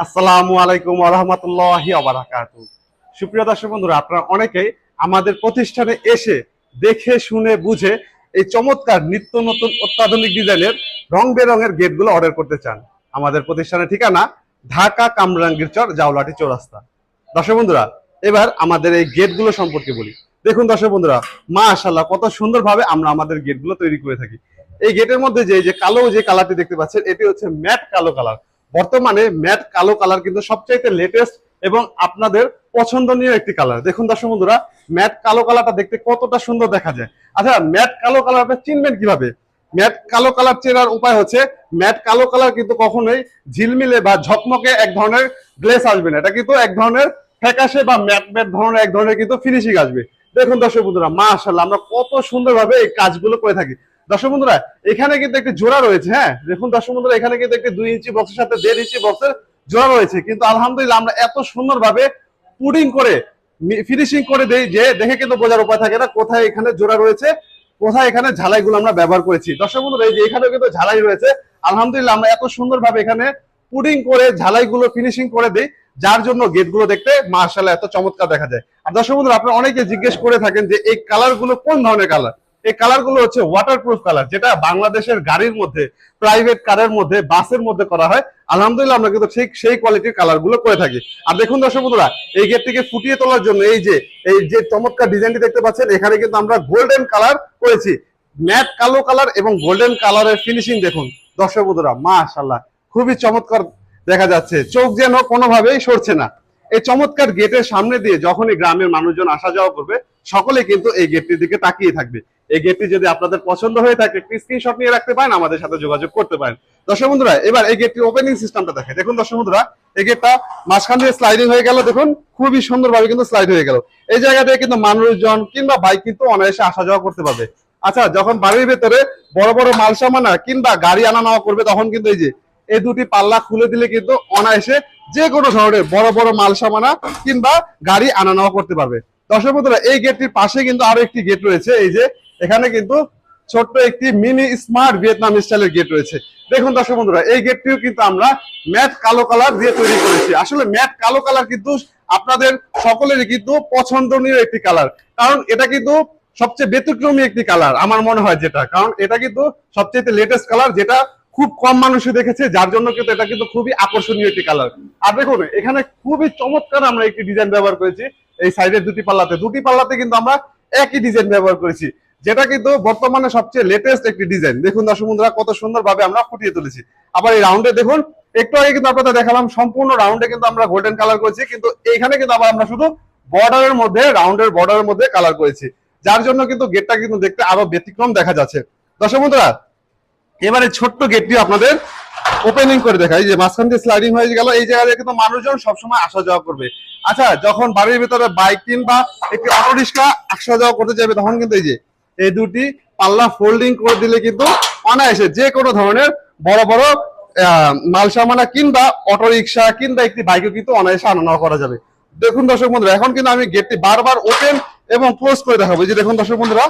আসসালামু আলাইকুম ওয়া রাহমাতুল্লাহি ওয়া বারাকাতুহু। সুপ্রিয় দর্শক বন্ধুরা, আপনারা অনেকেই আমাদের প্রতিষ্ঠানে এসে দেখে শুনে বুঝে এই চমৎকার নিত্য নতুন অত্যাধুনিক ডিজাইনের রং বেরঙের গেটগুলো অর্ডার করতে চান। আমাদের প্রতিষ্ঠানের ঠিকানা ঢাকা কামরাঙ্গীর চর, জাউলাটি চৌরাস্তা। দর্শক বন্ধুরা, এবার আমাদের এই গেটগুলো সম্পর্কে বলি। দেখুন দর্শক বন্ধুরা, মাশাআল্লাহ কত সুন্দরভাবে আমরা আমাদের গেটগুলো তৈরি করে থাকি। এই গেটের মধ্যে যে কালো যে কালারটি দেখতে পাচ্ছেন, এটি হচ্ছে ম্যাট কালো কালার। বর্তমানে ম্যাট কালো কালার কিন্তু সবচাইতে লেটেস্ট এবং আপনাদের পছন্দনীয় একটি কালার। দেখুন দর্শক বন্ধুরা, ম্যাট কালো কালারটা দেখতে কতটা সুন্দর দেখা যায়। আচ্ছা, ম্যাট কালো কালারটা চিনবেন কিভাবে? ম্যাট কালো কালার চেনার উপায় হচ্ছে, ম্যাট কালো কালার কিন্তু কখনোই ঝিলমিলে বা ঝকমকে এক ধরনের গ্লেস আসবে না। এটা কিন্তু এক ধরনের ফ্যাকাশে বা ম্যাট ম্যাট ধরনের এক ধরনের কিন্তু ফিনিশিং আসবে। দেখুন দর্শক বন্ধুরা, মাশাআল্লাহ আমরা কত সুন্দরভাবে এই কাজগুলো করে থাকি। দর্শক বন্ধুরা, এখানে কিন্তু একটি জোড়া রয়েছে। হ্যাঁ, দেখুন দর্শক বন্ধুরা, এখানে কিন্তু একটি 2 ইঞ্চি বক্সের সাথে 1.5 ইঞ্চি বক্সের জোড়া রয়েছে। কিন্তু আলহামদুলিল্লাহ আমরা এত সুন্দরভাবে পুডিং করে ফিনিশিং করে দেই যে দেখে কিন্তু বোঝার উপায় থাকে না কোথায় এখানে জোড়া রয়েছে, কোথায় এখানে ঝালাইগুলো আমরা ব্যবহার করেছি। দর্শক বন্ধুরা, এই যে এখানেও কিন্তু ঝালাই রয়েছে। আলহামদুলিল্লাহ আমরা এত সুন্দরভাবে এখানে পুডিং করে ঝালাইগুলো ফিনিশিং করে দেই, যার জন্য গেটগুলো দেখতে মাশাআল্লাহ এত চমৎকার দেখা যায়। আর দর্শক বন্ধুরা, আপনারা অনেকে জিজ্ঞেস করে থাকেন যে এই কালারগুলো কোন ধরনের কালার। এই কালারগুলো হচ্ছে ওয়াটারপ্রুফ কালার, যেটা বাংলাদেশের গাড়ির মধ্যে, প্রাইভেট কারের মধ্যে, বাসের মধ্যে করা হয়। আলহামদুলিল্লাহ আমরা কিন্তু ঠিক সেই কোয়ালিটির কালারগুলো করে থাকি। আর দেখুন দর্শক বন্ধুরা, এই গেটটিকে ফুটিয়ে তোলার জন্য এই যে চমৎকার ডিজাইনটি দেখতে পাচ্ছেন, এখানে কিন্তু আমরা গোল্ডেন কালার করেছি। ম্যাট কালো কালার এবং গোল্ডেন কালারের ফিনিশিং দেখুন দর্শক বন্ধুরা, মাশাআল্লাহ খুবই চমৎকার দেখা যাচ্ছে, চোখ যেন কোনোভাবেই সরছে না। এই চমৎকার গেটের সামনে দিয়ে যখনই গ্রামের মানুষজন আসা যাওয়া করবে, সকলে কিন্তু এই গেটটির দিকে তাকিয়ে থাকবে। এই গেটটি যদি আপনাদের পছন্দ হয়ে থাকে, একটি স্ক্রিনশট নিয়ে রাখতে পারেন, আমাদের সাথে যোগাযোগ করতে পারেন। দর্শক বন্ধুরা, এবার এই গেটটির ওপেনিং সিস্টেমটা দেখে। দেখুন দর্শক বন্ধুরা, এই গেটটা মাঝখান দিয়ে স্লাইডিং হয়ে গেল। দেখুন খুবই সুন্দরভাবে কিন্তু স্লাইড হয়ে গেল। এই জায়গা থেকে কিন্তু মানুষজন কিংবা বাইক কিন্তু অনায়াসে আসা যাওয়া করতে পারবে। আচ্ছা, যখন বাড়ির ভেতরে বড় বড় মাল সামানা কিংবা গাড়ি আনা নেওয়া করবে, তখন কিন্তু এই দুটি পাল্লা খুলে দিলে কিন্তু অনায়াসে যে কোনো ধরনের বড় বড় মাল সামানা কিংবা গাড়ি আনা নেওয়া করতে পারবে। দর্শক বন্ধুরা, এই গেটটির পাশে কিন্তু আরো একটি গেট রয়েছে। এই যে এখানে কিন্তু ছোট্ট একটি মিনি স্মার্ট ভিয়েতনাম স্টাইলের গেট রয়েছে। দেখুন দর্শক বন্ধুরা, এই গেটটিও কিন্তু আমরা ম্যাট কালো কালার দিয়ে তৈরি করেছি। আসলে ম্যাট কালো কালার কিন্তু আপনাদের সকলেরই কিন্তু পছন্দনীয় একটি কালার, কারণ এটা কিন্তু সবচেয়ে ব্যতিক্রমী একটি কালার আমার মনে হয়, যেটা কারণ এটা কিন্তু সবচেয়ে লেটেস্ট কালার, যেটা খুব কম মানুষই দেখেছে, যার জন্য কিন্তু এটা কিন্তু খুবই আকর্ষণীয় একটি কালার। আর দেখুন এখানে খুবই চমৎকার আমরা একটি ডিজাইন ব্যবহার করেছি। এই সাইডের দুটি পাল্লাতে কিন্তু আমরা একই ডিজাইন ব্যবহার করেছি, যেটা কিন্তু বর্তমানে সবচেয়ে লেটেস্ট একটি ডিজাইন। দেখুন দর্শক বন্ধুরা, কত সুন্দরভাবে আমরা ফুটিয়ে তুলেছি। আবার এই রাউন্ডে দেখুন, একটু আগে কিন্তু আপনাদের দেখালাম সম্পূর্ণ রাউন্ডে কিন্তু আমরা গোল্ডেন কালার করেছি, কিন্তু এইখানে কিন্তু আবার আমরা শুধু বর্ডারের মধ্যে, রাউন্ডের বর্ডারের মধ্যে কালার করেছি, যার জন্য কিন্তু গেটটা কিন্তু দেখতে আরো ব্যতিক্রম দেখা যাচ্ছে। দর্শক বন্ধুরা, এবারে ছোট্ট গেটটি আপনাদের ওপেনিং করে দেখাই। যে মাঝখান দিয়ে স্লাইডিং হয়ে গেল, এই জায়গায় কিন্তু মানুষজন সবসময় আসা যাওয়া করবে। আচ্ছা, যখন বাড়ির ভিতরে বাইক কিংবা একটি অটো রিক্সা আসা যাওয়া করতে যাবে, তখন কিন্তু এই দুটি পাল্লা ফোল্ডিং করে দিলে কিন্তু অনায়াসে যে কোনো ধরনের বড় বড় মাল সামানা কিংবা অটো রিক্সা কিংবা একটি বাইকও কিন্তু অনায়াসে আনা নেওয়া করা যাবে। দেখুন দর্শক বন্ধুরা, এখন কিন্তু আমি গেটটি বারবার ওপেন এবং ক্লোজ করে দেখাবো। যে দেখুন দর্শক বন্ধুরা,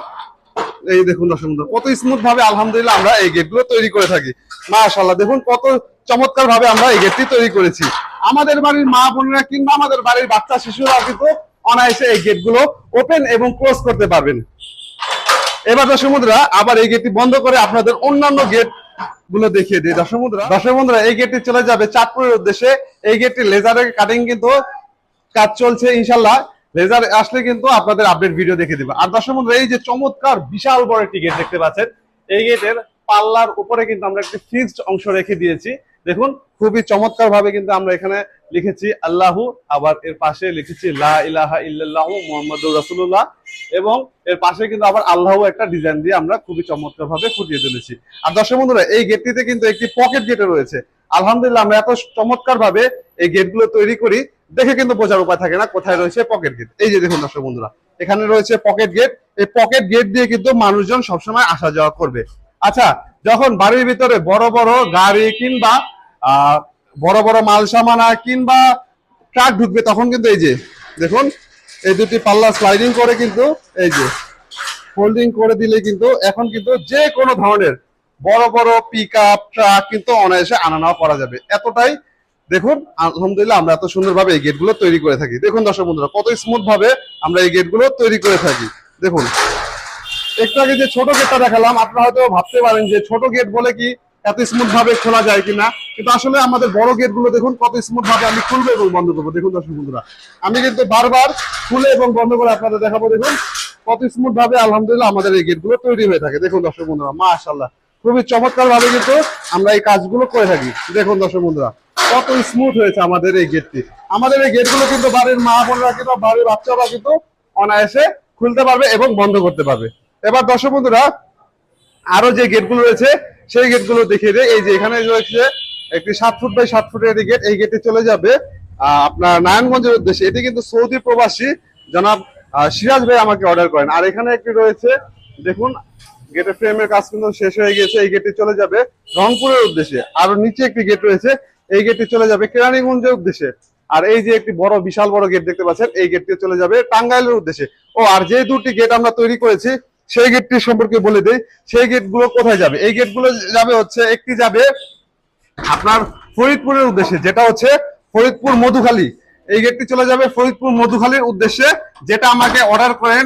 এই দেখুন দর্শক বন্ধুরা, কত স্মুথ ভাবে আলহামদুলিল্লাহ আমরা এই গেটগুলো তৈরি করে থাকি। মাশাআল্লাহ, দেখুন কত চমৎকার ভাবে আমরা এই গেটটি তৈরি করেছি। আমাদের বাড়ির মা বোনেরা কিংবা আমাদের বাড়ির বাচ্চা শিশুরা কিন্তু অনায়াসে এই গেটগুলো ওপেন এবং ক্লোজ করতে পারবেন। এবার দর্শক বন্ধুরা, আবার এই গেটটি বন্ধ করে আপনাদের অন্যান্য গেট গুলো দেখিয়ে দিই। দর্শক বন্ধুরা, এই গেটটি চলে যাবে চাঁদপুরের উদ্দেশ্যে। এই গেটটি লেজারের কাটিং কিন্তু কাজ চলছে, ইনশাল্লাহ লেজার আসলে কিন্তু আপনাদের আপডেট ভিডিও দেখে দিবে। আর দর্শক বন্ধুরা, এই যে চমৎকার বিশাল বড় একটি গেট দেখতে পাচ্ছেন, এই গেটের পাল্লার উপরে কিন্তু আমরা একটি ফিক্সড অংশ রেখে দিয়েছি। দেখুন খুবই চমৎকার ভাবে কিন্তু আমরা এখানে লিখেছি আল্লাহু, আবার এর পাশে লিখেছি লা ইলাহা ইল্লাল্লাহু মুহাম্মাদুর রাসূলুল্লাহ, এবং এর পাশে কিন্তু আবার আল্লাহু একটা ডিজাইন দিয়ে আমরা খুবই চমৎকার ভাবে ফুটিয়ে তুলেছি। আর দর্শক বন্ধুরা, এই গেটটিতে কিন্তু একটি পকেট গেটও রয়েছে। আলহামদুলিল্লাহ আমরা এত চমৎকার ভাবে এই গেটগুলো তৈরি করি, দেখে কিন্তু বোঝার উপায় থাকে না কোথায় রয়েছে পকেট গেট। এই যে দেখুন দর্শক বন্ধুরা, এখানে রয়েছে পকেট গেট। এই পকেট গেট দিয়ে কিন্তু মানুষজন সবসময় আসা যাওয়া করবে। আচ্ছা, যখন বাড়ির ভিতরে বড় বড় গাড়ি কিংবা বড় বড় মাল সামানা কিংবা ট্রাক ঢুকবে, তখন কিন্তু এই যে দেখুন এই দুটি পাল্লা স্লাইডিং করে কিন্তু এই যে ফোল্ডিং করে দিলে কিন্তু এখন কিন্তু যে কোনো ধরনের বড় বড় পিক আপ ট্রাক কিন্তু অনায়াসে আনা নেওয়া করা যাবে। এতটাই দেখুন আলহামদুলিল্লাহ আমরা এত সুন্দরভাবে এই গেটগুলো তৈরি করে থাকি। দেখুন দর্শক বন্ধুরা কত স্মুথ ভাবে আমরা এই গেটগুলো তৈরি করে থাকি। দেখুন একটু আগে যে ছোট গেটটা দেখালাম, আপনারা হয়তো ভাবতে পারেন যে ছোট গেট বলে কি এত স্মুথ ভাবে খোলা যায় কিনা, কিন্তু আসলে আমাদের বড় গেট গুলো দেখুন কত স্মুথ ভাবে আমি খুলবো এবং বন্ধ করবো। দেখুন দর্শক বন্ধুরা আমি কিন্তু বারবার খুলে এবং বন্ধ করে আপনাদের দেখাবো। দেখুন কত স্মুথ ভাবে আলহামদুলিল্লাহ আমাদের এই গেট গুলো তৈরি হয়ে থাকে। দেখুন দর্শক বন্ধুরা মাশাআল্লাহ খুবই চমৎকার ভাবে কিন্তু আমরা এই কাজগুলো করে থাকি। দেখুন দর্শক বন্ধুরা কত স্মুথ হয়েছে আমাদের এই গেটটি। আমাদের এই গেটগুলো কিন্তু বাড়ির মা বোনরা কিন্তু বাড়ির বাচ্চারা কিন্তু অনায়াসে খুলতে পারবে এবং বন্ধ করতে পারবে। এবার দর্শক বন্ধুরা আরো যে গেটগুলো রয়েছে সেই গেটগুলো দেখিয়ে দেয়। এই যে এখানে রয়েছে একটি 7 ফুট বাই 7 ফুটের গেট, এই গেটে চলে যাবে আপনার নারায়ণগঞ্জের উদ্দেশ্যে। এটি কিন্তু সৌদি প্রবাসী জনাব সিরাজ ভাই আমাকে অর্ডার করেন। আর এখানে একটি রয়েছে দেখুন গেটের ফ্রেমের কাজ কিন্তু শেষ হয়ে গেছে, এই গেটটি চলে যাবে রংপুরের উদ্দেশ্যে। আর নিচে একটি গেট রয়েছে, এই গেটটি চলে যাবে কেরানীগঞ্জের উদ্দেশ্যে। আর এই যে একটি বড় বিশাল বড় গেট দেখতে পাচ্ছেন, এই গেটটি চলে যাবে টাঙ্গাইলের উদ্দেশ্যে। ও আর যে দুটি গেট আমরা তৈরি করেছি সেই গেটটি সম্পর্কে বলে দেই, সেই গেটগুলো কোথায় যাবে। এই গেটগুলো যাবে হচ্ছে একটি যাবে আপনার ফরিদপুরের উদ্দেশ্যে, যেটা হচ্ছে ফরিদপুর মধুখালী। এই গেটটি চলে যাবে ফরিদপুর মধুখালীর উদ্দেশ্যে, যেটা আমাকে অর্ডার করেন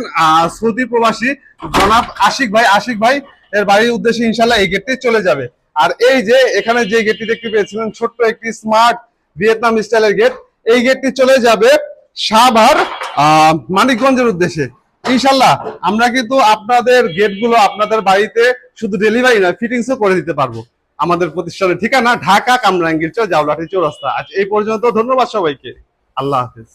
সৌদি প্রবাসী জনাব আশিক ভাই এর বাড়ির উদ্দেশ্যে। ইনশাল্লাহ এই গেটটি চলে যাবে। আর এই যে এখানে যে গেটটি দেখতে পেয়েছিলেন ছোট্ট একটি স্মার্ট ভিয়েতনাম স্টাইলের গেট, এই গেটটি চলে যাবে সাভার মানিকগঞ্জের উদ্দেশ্যে। ইনশাল্লাহ আমরা কিন্তু আপনাদের গেটগুলো আপনাদের বাড়িতে শুধু ডেলিভারি নয় ফিটিংসও করে দিতে পারবো। আমাদের প্রতিষ্ঠানের ঠিকানা ঢাকা কামরাঙ্গীরচর জাউলাঠি চৌরাস্তা। আজ এই পর্যন্ত, ধন্যবাদ সবাইকে, আল্লাহ হাফেজ।